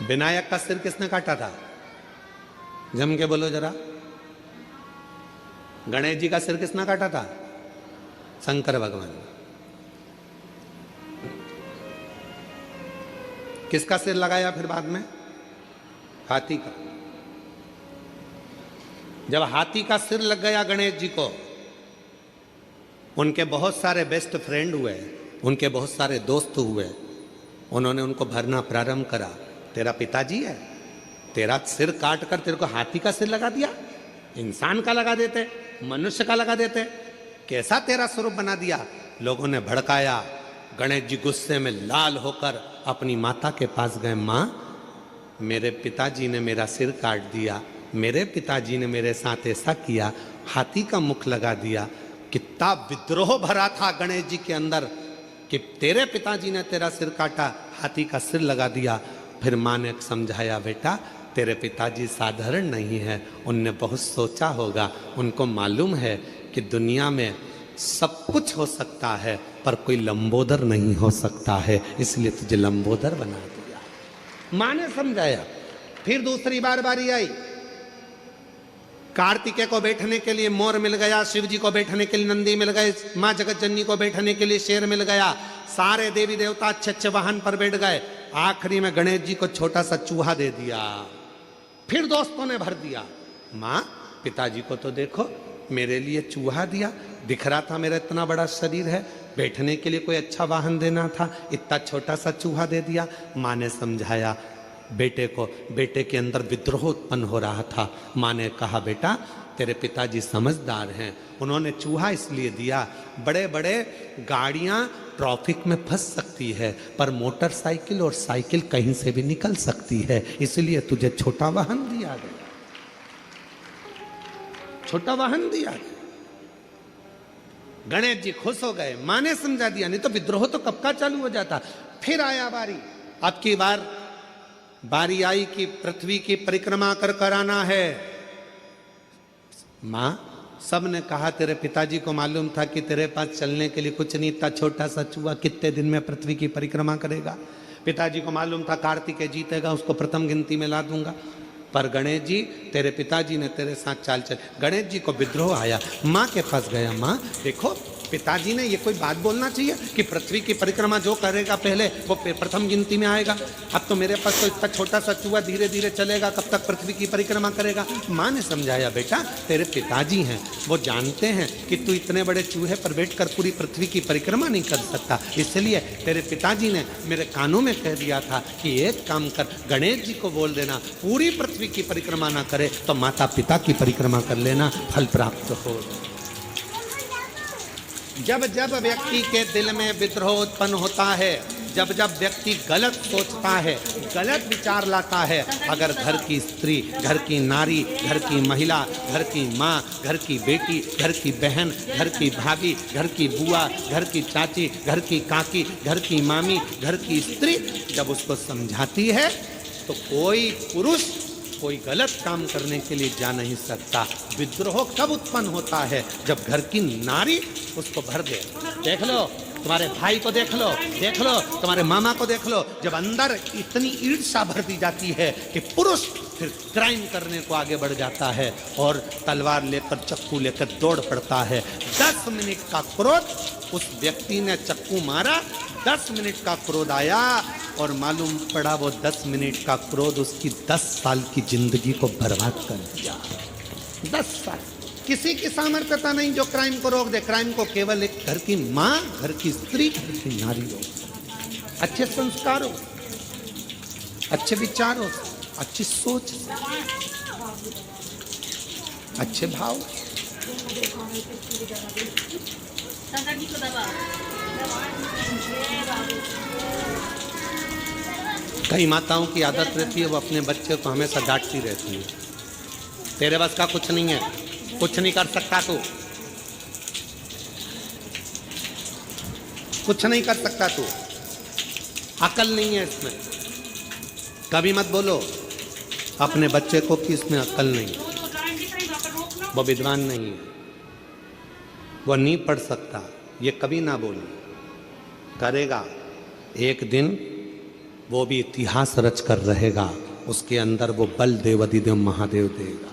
विनायक का सिर किसने काटा था? जम के बोलो जरा। गणेश जी का सिर किसने काटा था? शंकर भगवान। किसका सिर लगाया फिर बाद में? हाथी का। जब हाथी का सिर लग गया गणेश जी को, उनके बहुत सारे बेस्ट फ्रेंड हुए, उनके बहुत सारे दोस्त हुए, उन्होंने उनको भरना प्रारंभ करा। तेरा पिताजी है, तेरा सिर काट कर तेरे को हाथी का सिर लगा दिया, इंसान का लगा देते, मनुष्य का लगा देते, कैसा तेरा स्वरूप बना दिया। लोगों ने भड़काया। गणेश जी गुस्से में लाल होकर अपनी माता के पास गए। माँ, मेरे पिताजी ने मेरा सिर काट दिया, मेरे पिताजी ने मेरे साथ ऐसा किया, हाथी का मुख लगा दिया। कितना विद्रोह भरा था गणेश जी के अंदर कि तेरे पिताजी ने तेरा सिर काटा, हाथी का सिर लगा दिया। फिर माँ ने समझाया, बेटा तेरे पिताजी साधारण नहीं है, उनने बहुत सोचा होगा, उनको मालूम है कि दुनिया में सब कुछ हो सकता है पर कोई लंबोदर नहीं हो सकता है, इसलिए तुझे लंबोदर बना दिया। माँ ने समझाया। फिर दूसरी बार बारी आई। कार्तिकेय को बैठने के लिए मोर मिल गया, शिव जी को बैठने के लिए नंदी मिल गए, माँ जगत जननी को बैठने के लिए शेर मिल गया, सारे देवी देवता अच्छे अच्छे वाहन पर बैठ गए। आखिरी में गणेश जी को छोटा सा चूहा दे दिया। फिर दोस्तों ने भर दिया। माँ, पिताजी को तो देखो, मेरे लिए चूहा दिया, दिख रहा था मेरा इतना बड़ा शरीर है, बैठने के लिए कोई अच्छा वाहन देना था, इतना छोटा सा चूहा दे दिया। माँ ने समझाया बेटे को। बेटे के अंदर विद्रोह उत्पन्न हो रहा था। माँ ने कहा, बेटा तेरे पिताजी समझदार हैं, उन्होंने चूहा इसलिए दिया, बड़े बड़े गाड़ियाँ ट्रैफिक में फंस सकती है पर मोटरसाइकिल और साइकिल कहीं से भी निकल सकती है, इसलिए तुझे छोटा वाहन दिया गया, छोटा वाहन दिया गया। गणेश जी खुश हो गए। माँ ने समझा दिया, नहीं तो विद्रोह तो कब का चालू हो जाता। फिर आया बारी। अब की बारी आई कि पृथ्वी की परिक्रमा कर कर आना है। माँ, सब ने कहा तेरे पिताजी को मालूम था कि तेरे पास चलने के लिए कुछ नहीं था, छोटा सा चूहा कितने दिन में पृथ्वी की परिक्रमा करेगा। पिताजी को मालूम था कार्तिकेय जीतेगा, उसको प्रथम गिनती में ला दूंगा। पर गणेश जी, तेरे पिताजी ने तेरे साथ चाल चल। गणेश जी को विद्रोह आया। माँ के पास गया। माँ देखो, पिताजी ने ये कोई बात बोलना चाहिए कि पृथ्वी की परिक्रमा जो करेगा पहले वो प्रथम गिनती में आएगा। अब तो मेरे पास तो इतना छोटा सा चूहा धीरे धीरे चलेगा, कब तक पृथ्वी की परिक्रमा करेगा। माँ ने समझाया, बेटा तेरे पिताजी हैं, वो जानते हैं कि तू इतने बड़े चूहे पर बैठकर पूरी पृथ्वी की परिक्रमा नहीं कर सकता, इसलिए तेरे पिताजी ने मेरे कानों में कह दिया था कि एक काम कर, गणेश जी को बोल देना पूरी पृथ्वी की परिक्रमा ना करे तो माता पिता की परिक्रमा कर लेना, फल प्राप्त हो। जब जब व्यक्ति के दिल में विद्रोह उत्पन्न होता है, जब जब व्यक्ति गलत सोचता है, गलत विचार लाता है, अगर घर की स्त्री, घर की नारी, घर की महिला, घर की माँ, घर की बेटी, घर की बहन, घर की भाभी, घर की बुआ, घर की चाची, घर की काकी, घर की मामी, घर की स्त्री जब उसको समझाती है तो कोई पुरुष कोई गलत काम करने के लिए जा नहीं सकता। विद्रोह कब उत्पन्न होता है? जब घर की नारी उसको भर दे। देख लो, तुम्हारे भाई को देख लो, देख लो तुम्हारे मामा को देख लो, जब अंदर इतनी ईर्ष्या भर दी जाती है कि पुरुष फिर क्राइम करने को आगे बढ़ जाता है और तलवार लेकर, चक्कू लेकर दौड़ पड़ता है। 10 मिनट का क्रोध, उस व्यक्ति ने चक्कू मारा, 10 मिनट का क्रोध आया और मालूम पड़ा वो 10 मिनट का क्रोध उसकी 10 साल की जिंदगी को बर्बाद कर दिया। 10 साल। किसी की सामर्थ्यता नहीं जो क्राइम को रोक दे। क्राइम को केवल एक घर की माँ, घर की स्त्री, घर की नारी रोक। अच्छे संस्कार हो, अच्छे विचार हो, अच्छी सोच, अच्छे भाव। कई माताओं की आदत रहती है वो अपने बच्चे को हमेशा डांटती रहती है, तेरे बस का कुछ नहीं है, कुछ नहीं कर सकता तू, कुछ नहीं कर सकता तू, अकल नहीं है इसमें। कभी मत बोलो अपने बच्चे को कि इसमें अकल नहीं, वो विद्वान नहीं है, वो नहीं पढ़ सकता, ये कभी ना बोलो। करेगा एक दिन वो भी इतिहास रच कर रहेगा। उसके अंदर वो बल देव अधिदेव महादेव देगा,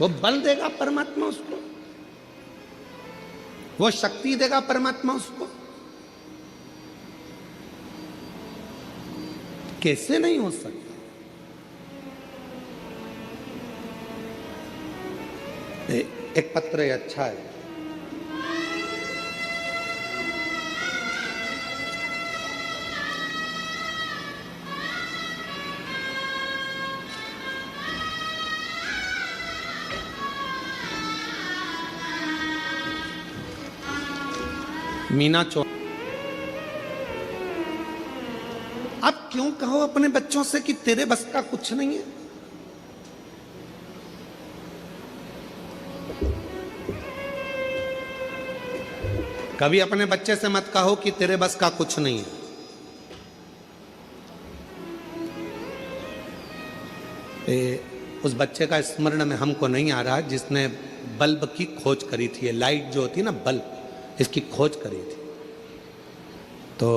वो बल देगा परमात्मा उसको, वो शक्ति देगा परमात्मा उसको। कैसे नहीं हो सकता? एक पत्र अच्छा है, मीना चौ। अब क्यों कहो अपने बच्चों से कि तेरे बस का कुछ नहीं है? कभी अपने बच्चे से मत कहो कि तेरे बस का कुछ नहीं है। उस बच्चे का स्मरण में हमको नहीं आ रहा जिसने बल्ब की खोज करी थी। ये लाइट जो होती है ना, बल्ब, इसकी खोज करी थी। तो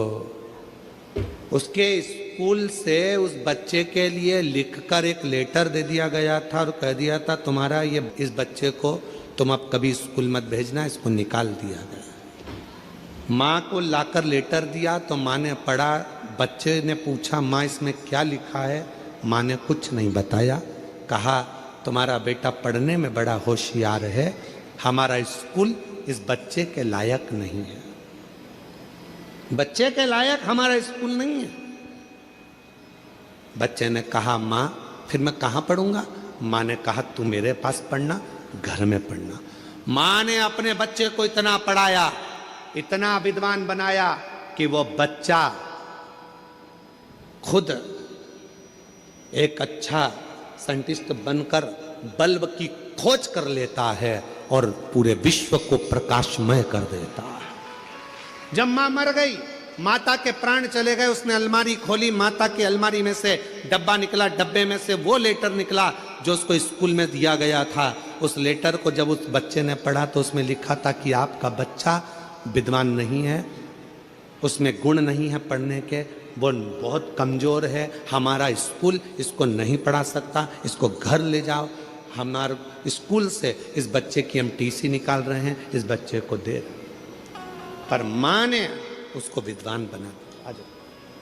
उसके स्कूल से उस बच्चे के लिए लिखकर एक लेटर दे दिया गया था और कह दिया था तुम्हारा ये, इस बच्चे को तुम अब कभी स्कूल मत भेजना, इसको निकाल दिया गया। माँ को लाकर लेटर दिया तो माँ ने पढ़ा। बच्चे ने पूछा माँ इसमें क्या लिखा है? माँ ने कुछ नहीं बताया। कहा तुम्हारा बेटा पढ़ने में बड़ा होशियार है, हमारा स्कूल इस बच्चे के लायक नहीं है। बच्चे के लायक हमारा स्कूल नहीं है। बच्चे ने कहा माँ फिर मैं कहाँ पढ़ूंगा? माँ ने कहा तू मेरे पास पढ़ना, घर में पढ़ना। माँ ने अपने बच्चे को इतना पढ़ाया, इतना विद्वान बनाया कि वो बच्चा खुद एक अच्छा साइंटिस्ट बनकर बल्ब की खोज कर लेता है और पूरे विश्व को प्रकाशमय कर देता है। जब मां मर गई, माता के प्राण चले गए, उसने अलमारी खोली, माता की अलमारी में से डब्बा निकला, डब्बे में से वो लेटर निकला जो उसको स्कूल में दिया गया था। उस लेटर को जब उस बच्चे ने पढ़ा तो उसमें लिखा था कि आपका बच्चा विद्वान नहीं है, उसमें गुण नहीं है पढ़ने के, वो बहुत कमज़ोर है, हमारा स्कूल इसको नहीं पढ़ा सकता, इसको घर ले जाओ। हमारे स्कूल से इस बच्चे की हम टीसी निकाल रहे हैं, इस बच्चे को दे रहे। पर माँ ने उसको विद्वान बना दिया।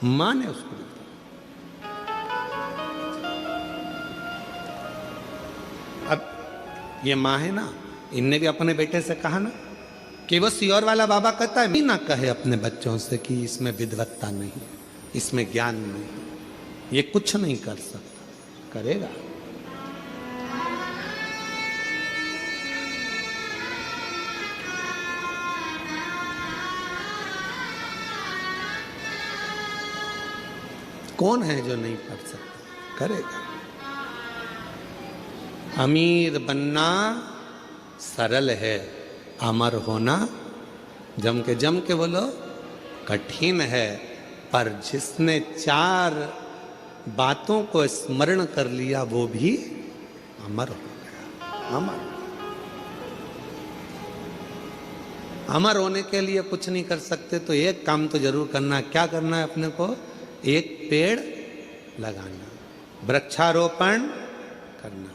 माँ ने उसको विद्वान। अब ये माँ है ना, इनने भी अपने बेटे से कहा ना कि वो सियोर वाला बाबा कहता है, ना कहे अपने बच्चों से कि इसमें विद्वत्ता नहीं है, इसमें ज्ञान नहीं, ये कुछ नहीं कर सकता। करेगा? कौन है जो नहीं पढ़ सकता? करेगा। अमीर बनना सरल है, अमर होना जम के बोलो कठिन है। पर जिसने 4 बातों को स्मरण कर लिया वो भी अमर हो गया। अमर होने के लिए कुछ नहीं कर सकते तो एक काम तो जरूर करना। क्या करना है अपने को? एक पेड़ लगाना, वृक्षारोपण करना,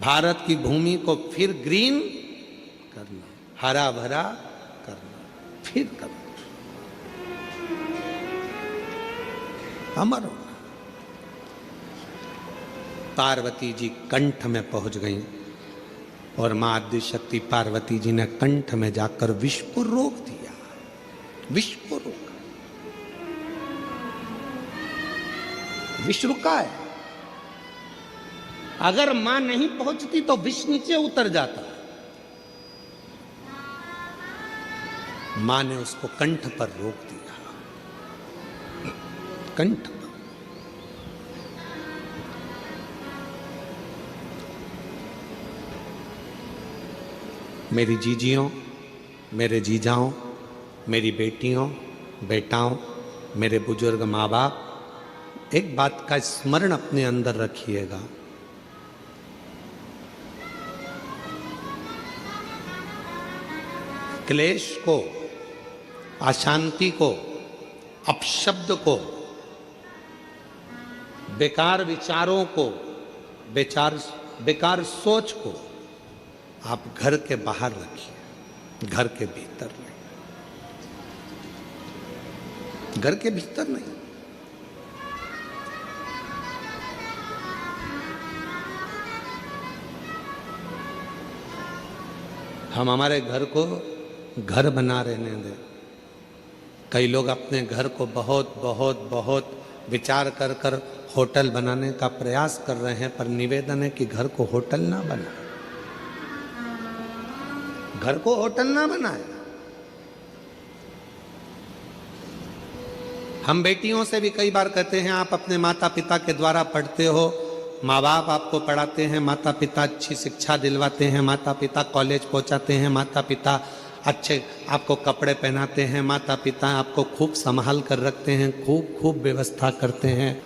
भारत की भूमि को फिर ग्रीन करना, हरा भरा करना, फिर करना, अमर होना। पार्वती जी कंठ में पहुंच गई और मां आद्य शक्ति पार्वती जी ने कंठ में जाकर विष को रोक दिया। विष को रोका, विष रुका है। अगर मां नहीं पहुंचती तो विष नीचे उतर जाता। मां ने उसको कंठ पर रोक दिया। कंठ पर। मेरी जीजियों, मेरे जीजाओं, मेरी बेटियों, बेटाओं, मेरे बुजुर्ग माँ बाप, एक बात का स्मरण अपने अंदर रखिएगा। क्लेश को, अशांति को, अपशब्द को बेकार विचारों को, बेकार सोच को आप घर के बाहर रखिए, घर के भीतर नहीं, घर के भीतर नहीं। हम हमारे घर को घर बना रहने दें। कई लोग अपने घर को बहुत बहुत बहुत विचार कर कर होटल बनाने का प्रयास कर रहे हैं, पर निवेदन है कि घर को होटल ना बनाए, घर को होटल ना बनाए। हम बेटियों से भी कई बार कहते हैं, आप अपने माता पिता के द्वारा पढ़ते हो, माँ बाप आपको पढ़ाते हैं, माता पिता अच्छी शिक्षा दिलवाते हैं, माता पिता कॉलेज पहुंचाते हैं, माता पिता अच्छे आपको कपड़े पहनाते हैं, माता पिता आपको खूब संभाल कर रखते हैं, खूब खूब व्यवस्था करते हैं।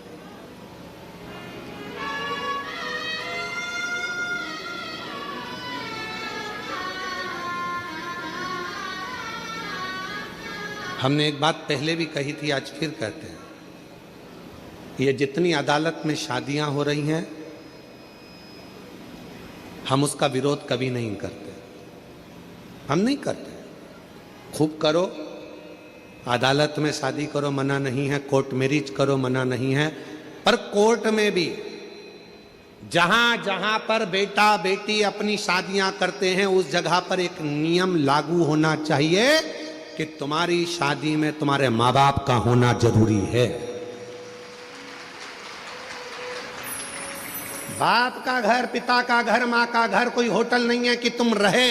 हमने एक बात पहले भी कही थी, आज फिर कहते हैं, ये जितनी अदालत में शादियां हो रही हैं, हम उसका विरोध कभी नहीं करते, हम नहीं करते। खूब करो, अदालत में शादी करो, मना नहीं है, कोर्ट मैरिज करो, मना नहीं है, पर कोर्ट में भी जहां जहां पर बेटा बेटी अपनी शादियां करते हैं, उस जगह पर एक नियम लागू होना चाहिए कि तुम्हारी शादी में तुम्हारे माँ बाप का होना जरूरी है। बाप का घर, पिता का घर, माँ का घर कोई होटल नहीं है कि तुम रहे,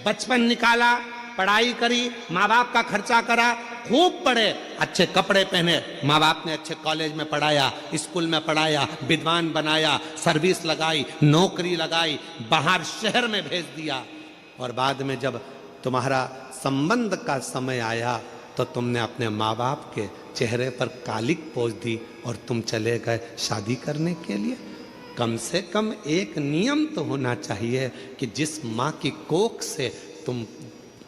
बचपन निकाला, पढ़ाई करी, माँ बाप का खर्चा करा, खूब पढ़े, अच्छे कपड़े पहने, माँ बाप ने अच्छे कॉलेज में पढ़ाया, स्कूल में पढ़ाया, विद्वान बनाया, सर्विस लगाई, नौकरी लगाई, बाहर शहर में भेज दिया, और बाद में जब तुम्हारा संबंध का समय आया तो तुमने अपने माँ बाप के चेहरे पर कालिक पोंछ दी और तुम चले गए शादी करने के लिए। कम से कम एक नियम तो होना चाहिए कि जिस माँ की कोख से तुम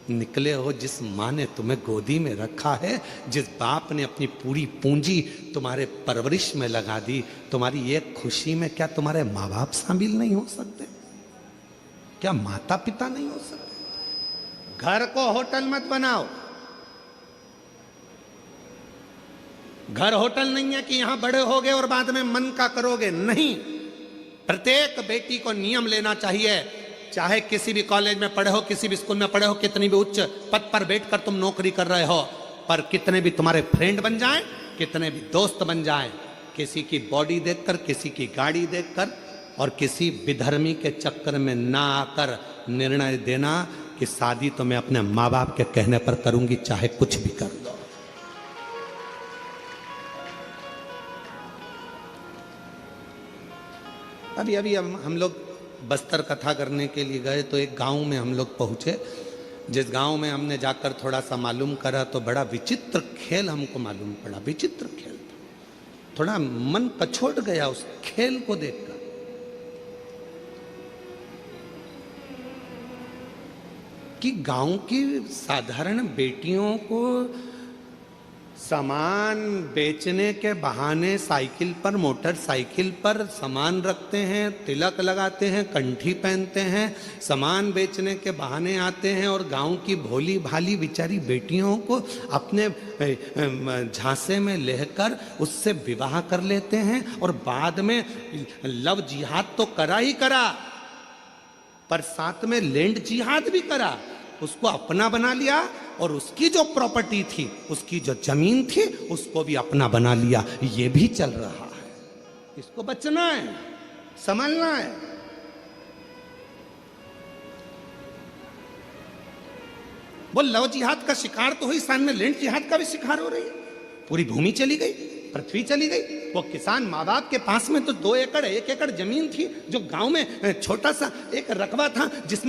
निकले हो, जिस माँ ने तुम्हें गोदी में रखा है, जिस बाप ने अपनी पूरी पूंजी तुम्हारे परवरिश में लगा दी, तुम्हारी ये खुशी में क्या तुम्हारे माँ बाप शामिल नहीं हो सकते? क्या माता पिता नहीं हो सकते? घर को होटल मत बनाओ। घर होटल नहीं है कि यहां बड़े होगे और बाद में मन का करोगे, नहीं। प्रत्येक बेटी को नियम लेना चाहिए, चाहे किसी भी कॉलेज में पढ़े हो, किसी भी स्कूल में पढ़े हो, कितनी भी उच्च पद पर बैठकर तुम नौकरी कर रहे हो, पर कितने भी तुम्हारे फ्रेंड बन जाएं, कितने भी दोस्त बन जाएं, किसी की बॉडी देखकर, किसी की गाड़ी देखकर और किसी विधर्मी के चक्कर में ना आकर निर्णय देना कि शादी तो मैं अपने माँ बाप के कहने पर करूंगी, चाहे कुछ भी कर दो। अभी हम लोग बस्तर कथा करने के लिए गए तो एक गांव में हम लोग पहुंचे, जिस गांव में हमने जाकर थोड़ा सा मालूम करा तो बड़ा विचित्र खेल हमको मालूम पड़ा। विचित्र खेल था, थोड़ा मन पछोड़ गया उस खेल को देखकर। कि गांव की साधारण बेटियों को सामान बेचने के बहाने साइकिल पर, मोटरसाइकिल पर सामान रखते हैं, तिलक लगाते हैं, कंठी पहनते हैं, सामान बेचने के बहाने आते हैं और गांव की भोली भाली बेचारी बेटियों को अपने झांसे में लेकर उससे विवाह कर लेते हैं, और बाद में लव जिहाद तो करा ही करा, पर साथ में लैंड जिहाद भी करा, उसको अपना बना लिया, और उसकी जो प्रॉपर्टी थी, उसकी जो जमीन थी, उसको भी अपना बना लिया। ये भी चल रहा है। इसको बचना है, संभलना है। वो लव जिहाद का शिकार तो हुई, सामने लैंड जिहाद का भी शिकार हो रही है। पूरी भूमि चली गई, पृथ्वी चली गई। वो किसान माँ बाप के पास में तो 2 एकड़ 1 एकड़ जमीन थी, जो गांव में छोटा सा एक रकबा था जिसमें